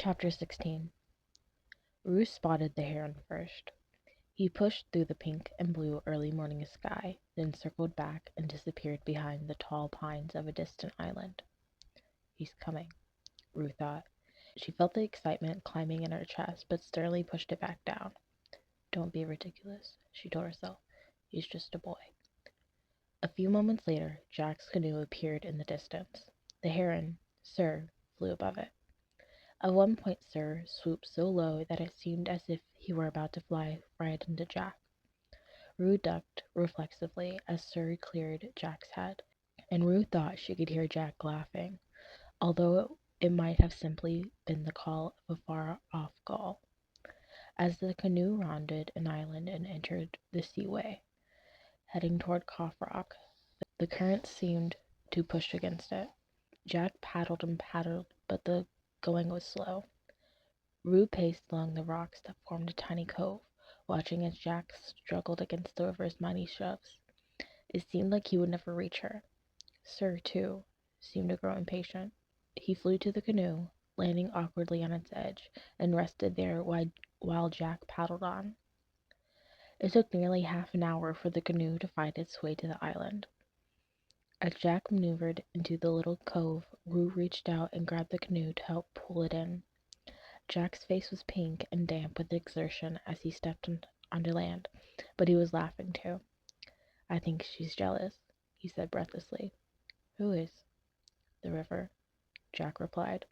Chapter 16. Rue spotted the heron first. He pushed through the pink and blue early morning sky, then circled back and disappeared behind the tall pines of a distant island. He's coming, Rue thought. She felt the excitement climbing in her chest, but sternly pushed it back down. Don't be ridiculous, she told herself. He's just a boy. A few moments later, Jack's canoe appeared in the distance. The heron, Sir, flew above it. At one point Sir swooped so low that it seemed as if he were about to fly right into Jack. Rue ducked reflexively as Sir cleared Jack's head, and Rue thought she could hear Jack laughing, although it might have simply been the call of a far-off gull. As the canoe rounded an island and entered the seaway, heading toward Cough Rock, the current seemed to push against it. Jack paddled and paddled, but the going was slow. Rue paced along the rocks that formed a tiny cove, watching as Jack struggled against the river's mighty shoves. It seemed like he would never reach her. Sir, too, seemed to grow impatient. He flew to the canoe, landing awkwardly on its edge, and rested there while Jack paddled on. It took nearly half an hour for the canoe to find its way to the island. As Jack maneuvered into the little cove, Rue reached out and grabbed the canoe to help pull it in. Jack's face was pink and damp with exertion as he stepped onto land, but he was laughing too. I think she's jealous, he said breathlessly. Who is? The river, Jack replied.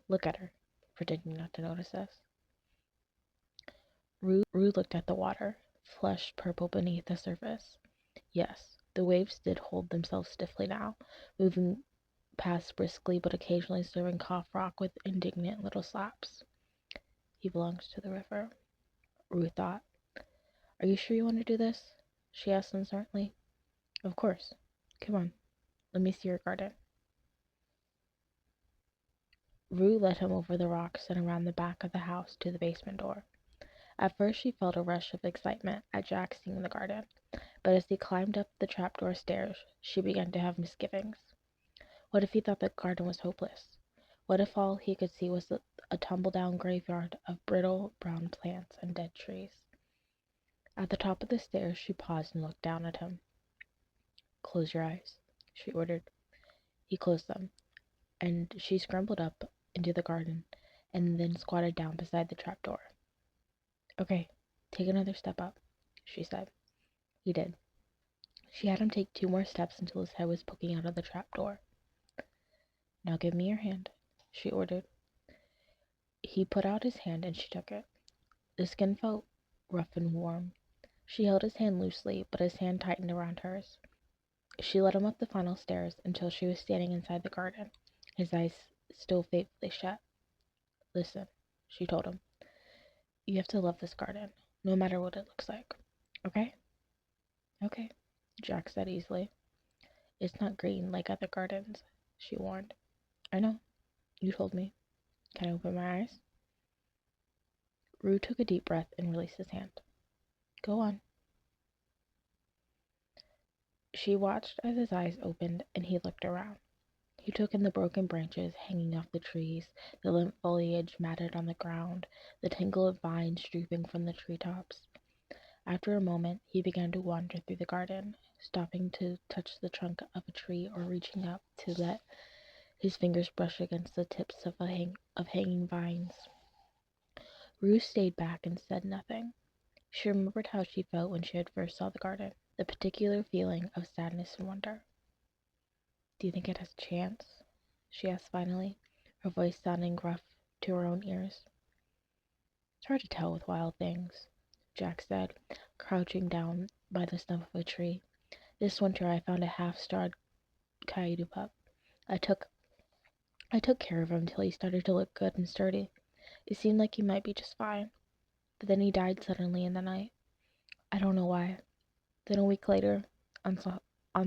Look at her, pretending not to notice us. Rue looked at the water, flushed purple beneath the surface. Yes, the waves did hold themselves stiffly now, moving past briskly but occasionally serving Cough Rock with indignant little slaps. He belongs to the river, Rue thought. Are you sure you want to do this? She asked uncertainly. Of course. Come on, let me see your garden. Rue led him over the rocks and around the back of the house to the basement door. At first she felt a rush of excitement at Jack seeing the garden, but as he climbed up the trapdoor stairs, she began to have misgivings. What if he thought the garden was hopeless? What if all he could see was a tumble-down graveyard of brittle brown plants and dead trees? At the top of the stairs she paused and looked down at him. Close your eyes, she ordered. He closed them, and she scrambled up into the garden and then squatted down beside the trapdoor. Okay, take another step up, she said. He did. She had him take 2 more steps until his head was poking out of the trapdoor. Now give me your hand, she ordered. He put out his hand and she took it. The skin felt rough and warm. She held his hand loosely, but his hand tightened around hers. She led him up the final stairs until she was standing inside the garden, his eyes still faithfully shut. Listen, she told him. You have to love this garden, no matter what it looks like. Okay? Okay, Jack said easily. It's not green like other gardens, she warned. I know. You told me. Can I open my eyes? Rue took a deep breath and released his hand. Go on. She watched as his eyes opened and he looked around. He took in the broken branches hanging off the trees, the limp foliage matted on the ground, the tangle of vines drooping from the treetops. After a moment, he began to wander through the garden, stopping to touch the trunk of a tree or reaching up to let his fingers brush against the tips of hanging vines. Rue stayed back and said nothing. She remembered how she felt when she had first saw the garden, the particular feeling of sadness and wonder. Do you think it has a chance? She asked finally, her voice sounding gruff to her own ears. It's hard to tell with wild things, Jack said, crouching down by the stump of a tree. This winter I found a half-starved coyote pup. I took care of him till he started to look good and sturdy. It seemed like he might be just fine, but then he died suddenly in the night. I don't know why. Then a week later, on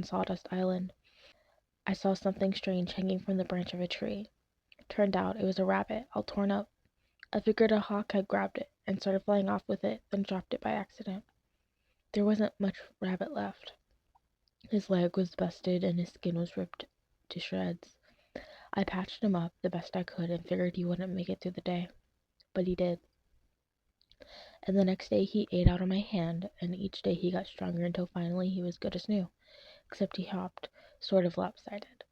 Sawdust Island, I saw something strange hanging from the branch of a tree. Turned out it was a rabbit, all torn up. I figured a hawk had grabbed it and started flying off with it, then dropped it by accident. There wasn't much rabbit left. His leg was busted and his skin was ripped to shreds. I patched him up the best I could and figured he wouldn't make it through the day, but he did. And the next day he ate out of my hand, and each day he got stronger until finally he was good as new, except he hopped sort of lopsided.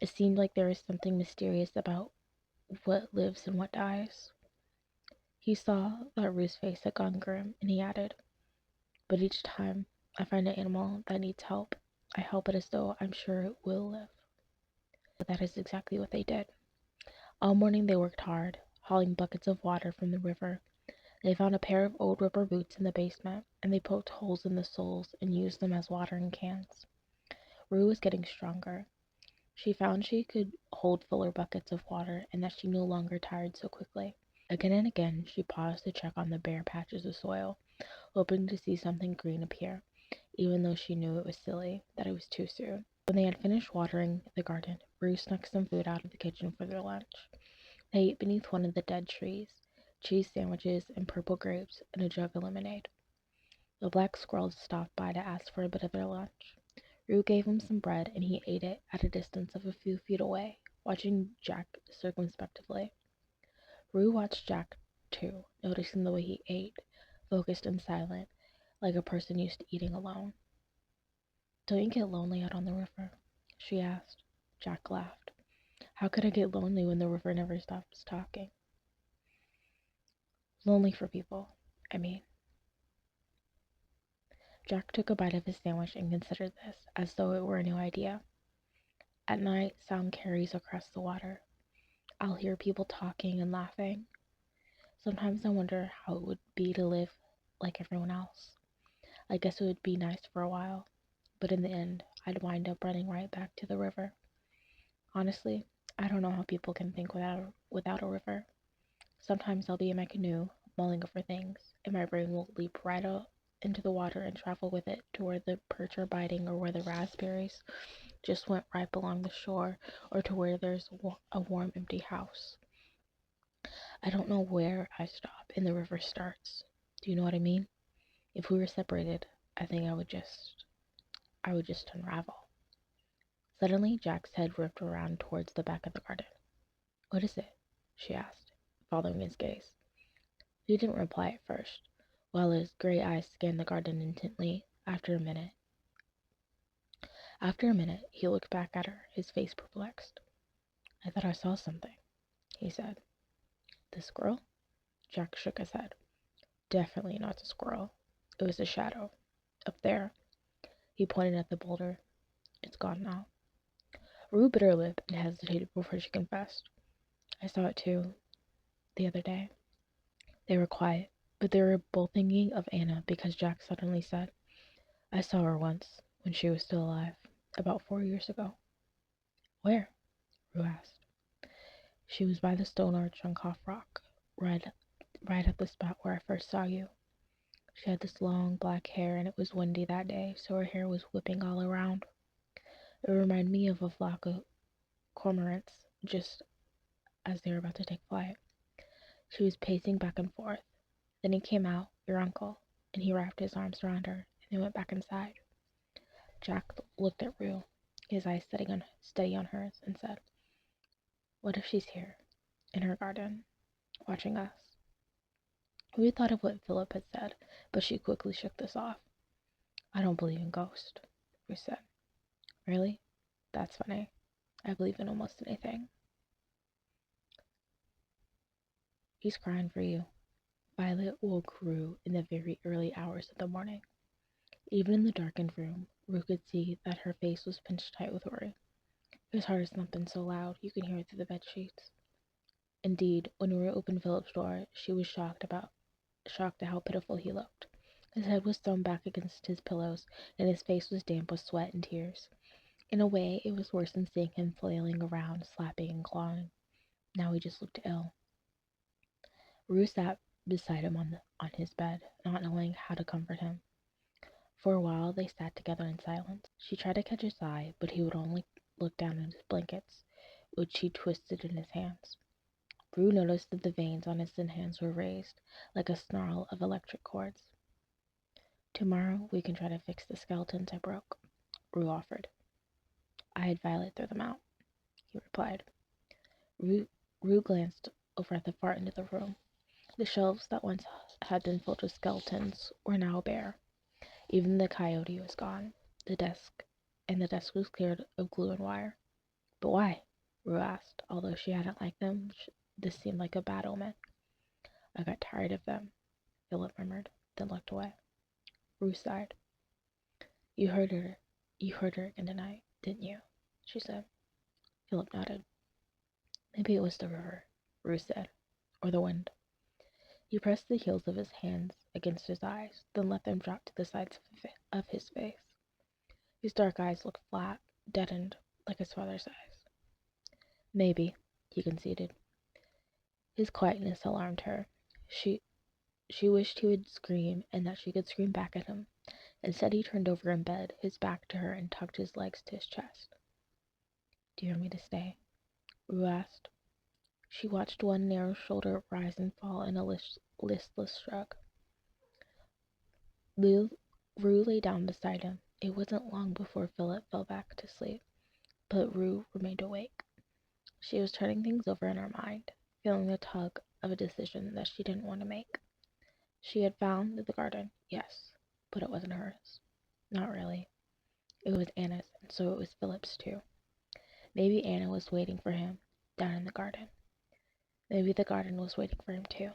It seemed like there was something mysterious about what lives and what dies. He saw that Ruth's face had gone grim, and he added, "But each time I find an animal that needs help, I help it as though I'm sure it will live." But that is exactly what they did. All morning they worked hard, hauling buckets of water from the river. They found a pair of old rubber boots in the basement, and they poked holes in the soles and used them as watering cans. Rue was getting stronger. She found she could hold fuller buckets of water and that she no longer tired so quickly. Again and again she paused to check on the bare patches of soil, hoping to see something green appear, even though she knew it was silly, that it was too soon. When they had finished watering the garden, Rue snuck some food out of the kitchen for their lunch. They ate beneath one of the dead trees, cheese sandwiches and purple grapes and a jug of lemonade. The black squirrels stopped by to ask for a bit of their lunch. Rue gave him some bread and he ate it at a distance of a few feet away, watching Jack circumspectively. Rue watched Jack too, noticing the way he ate, focused and silent, like a person used to eating alone. "Don't you get lonely out on the river?" she asked. Jack laughed. "How could I get lonely when the river never stops talking?" "Lonely for people, I mean." Jack took a bite of his sandwich and considered this, as though it were a new idea. "At night, sound carries across the water. I'll hear people talking and laughing. Sometimes I wonder how it would be to live like everyone else. I guess it would be nice for a while, but in the end, I'd wind up running right back to the river. Honestly, I don't know how people can think without a river. Sometimes I'll be in my canoe, mulling over things, and my brain will leap right out into the water and travel with it to where the perch are biting or where the raspberries just went ripe along the shore or to where there's a warm, empty house. I don't know where I stop and the river starts. Do you know what I mean? If we were separated, I think I would just unravel." Suddenly, Jack's head whipped around towards the back of the garden. "What is it?" she asked, following his gaze. He didn't reply at first, while his gray eyes scanned the garden intently. After a minute, he looked back at her, his face perplexed. "I thought I saw something," he said. "The squirrel?" Jack shook his head. "Definitely not a squirrel. It was a shadow. Up there." He pointed at the boulder. "It's gone now." Rue bit her lip and hesitated before she confessed. "I saw it too, the other day." They were quiet, but they were both thinking of Anna because Jack suddenly said, "I saw her once, when she was still alive, about 4 years ago." "Where?" Rue asked. "She was by the stone arch on Cough Rock, right, right at the spot where I first saw you. She had this long black hair and it was windy that day, so her hair was whipping all around. It reminded me of a flock of cormorants just as they were about to take flight. She was pacing back and forth. Then he came out, your uncle, and he wrapped his arms around her, and they went back inside." Jack looked at Rue, his eyes steady on hers, and said, "What if she's here, in her garden, watching us?" Rue thought of what Philip had said, but she quickly shook this off. "I don't believe in ghosts," Rue said. "Really? That's funny. I believe in almost anything." "He's crying for you." Violet woke Rue in the very early hours of the morning. Even in the darkened room, Rue could see that her face was pinched tight with worry. His heart is thumping so loud you can hear it through the bed sheets. Indeed, when Rue opened Philip's door, she was shocked at how pitiful he looked. His head was thrown back against his pillows, and his face was damp with sweat and tears. In a way, it was worse than seeing him flailing around, slapping and clawing. Now he just looked ill. Rue sat beside him on his bed, not knowing how to comfort him. For a while they sat together in silence. She tried to catch his eye, but he would only look down at his blankets, which he twisted in his hands. Rue noticed that the veins on his thin hands were raised, like a snarl of electric cords. "Tomorrow we can try to fix the skeletons I broke," Rue offered. "I had Violet throw them out," he replied. Rue, Rue glanced over at the far end of the room. The shelves that once had been filled with skeletons were now bare. Even the coyote was gone. The desk was cleared of glue and wire. But why? Rue asked, although she hadn't liked them. This seemed like a bad omen. I got tired of them, Philip murmured, then looked away. Rue sighed. You heard her. You heard her again tonight, didn't you? She said. Philip nodded. Maybe it was the river, Rue said, or the wind. He pressed the heels of his hands against his eyes, then let them drop to the sides of his face. His dark eyes looked flat, deadened, like his father's eyes. Maybe, he conceded. His quietness alarmed her. She wished he would scream and that she could scream back at him. Instead, he turned over in bed, his back to her, and tucked his legs to his chest. Do you want me to stay? Rue asked. She watched one narrow shoulder rise and fall in a listless shrug. Rue lay down beside him. It wasn't long before Philip fell back to sleep, but Rue remained awake. She was turning things over in her mind, feeling the tug of a decision that she didn't want to make. She had found the garden, yes, but it wasn't hers. Not really. It was Anna's, and so it was Philip's too. Maybe Anna was waiting for him down in the garden. Maybe the garden was waiting for him too.